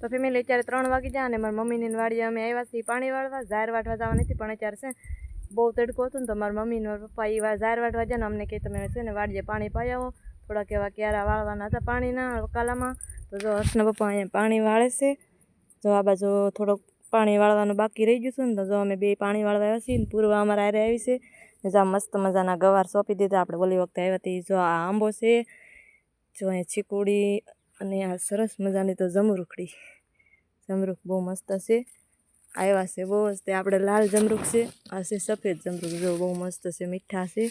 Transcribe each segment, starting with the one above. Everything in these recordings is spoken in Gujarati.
તો ફેમિલી અત્યારે 3 વાગી જાય અને મારી મમ્મીની વાડીએ અમે આવ્યા છીએ પાણી વાળવા. ઝાર વાટવા જવા નથી પણ અત્યારે છે બહુ તડકો હતો ને તો મારા મમ્મીને પપ્પા એ ઝાર વાટવા જાય ને અમને કહે તમે છે ને વાડીએ પાણી પાઈ આવો. થોડાક એવા ક્યારા વાળવાના હતા પાણીના વકાલામાં. તો જો હર્ષના પપ્પા અહીંયા પાણી વાળે છે. જો આ બાજુ થોડોક પાણી વાળવાનું બાકી રહી ગયું છે ને તો જો અમે બે પાણી વાળવા આવ્યા છીએ ને પૂર્વા અમારે આરે આવી છે. જો આ મસ્ત મજાના ગવાર સોંપી દીધા આપણે ઓલી વખતે આવ્યા હતી. જો આ આંબો છે, જો અહીંયા ચીકુડી અને આ સરસ મજાની તો જમરૂખડી. જમરૂખ બહુ મસ્ત છે. આવ્યા છે બહુ જ. તે આપણે લાલ જમરૂખ છે, આ છે સફેદ જમરૂખ. જો બહુ મસ્ત છે, મીઠા છે.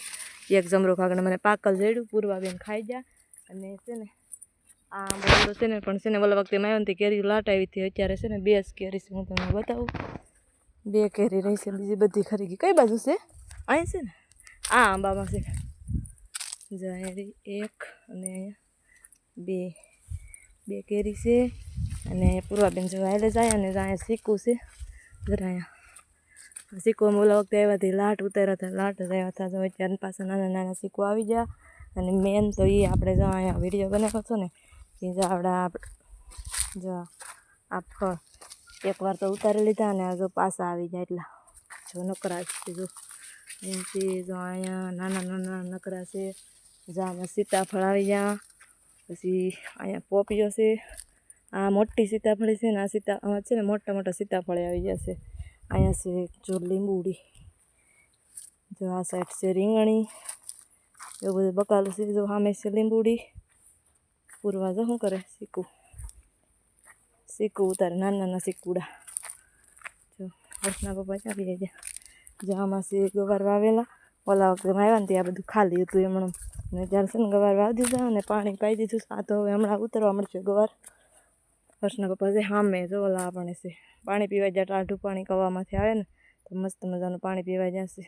એક જમરૂખ આગળ મને પાકલ જડ્યું, પૂર્વાબેન ખાઈ ગયા. અને છે ને આ આંબો છે ને પણ છે ને ઓલા વખતે આવ્યો ને કેરી લાટ આવી હતી. અત્યારે છે ને 2 જ કેરી છે, હું તમને બતાવું. 2 કેરી રહી છે, બીજી બધી ખરી ગઈ. કઈ બાજુ છે? અહીં છે ને આ આંબામાં છે. જો અહીંયા 1 અને અહીંયા 2 કેરી છે. અને પૂર્વાબેન જો હાલે જાય અને અહીંયા શીકું છે. જરા અહીંયા શીકું ઓલા વખતે આવ્યા હતી લાટ ઉતાર્યા હતા, લાટ જ આવ્યા હતા. જો અત્યારે પાછા નાના નાના શીકું આવી ગયા. અને મેન તો એ આપણે જો અહીંયા વિડીયો બનાવ્યો હતો ને એ જો જો આ ફળ એકવાર તો ઉતારી લીધા અને આ જો પાછા આવી જાય એટલા જો નકરા છે. જો અહીંથી જો અહીંયા નાના નાના નકરા છે. જો આમાં સીતાફળ આવી ગયા. પછી અહીંયા પોપીઓ છે. આ મોટી સીતાફળી છે ને આ આમાં છે ને મોટા મોટા સીતાફળ આવી ગયા છે. અહીંયા છે જો લીંબુડી. જો આ સાઈડ છે રીંગણી. એવું બધું બકાલું છે. જો સામે છે લીંબુડી. પૂર્વા જો શું કરે? શીકું ઉતારે નાના નાના શીકુડા. જો હર્ષના પપ્પા ચાલી ગયા. જો આમાં છે ગવાર વાવેલા. ઓલા વખતે આવ્યા ને ત્યાં બધું ખાલી હતું એમણે. અને જ્યારે છે ને ગવાર વાવી દીધા અને પાણી પાઈ દીધું. આ તો હવે હમણાં ઉતરવા મળશે ગવાર. હર્ષના પપ્પા છે સામે જો ઓલા આપણે છે પાણી પીવા જાય. ટાઢું પાણી કવામાંથી આવે ને તો મસ્ત મજાનું પાણી પીવા જશે.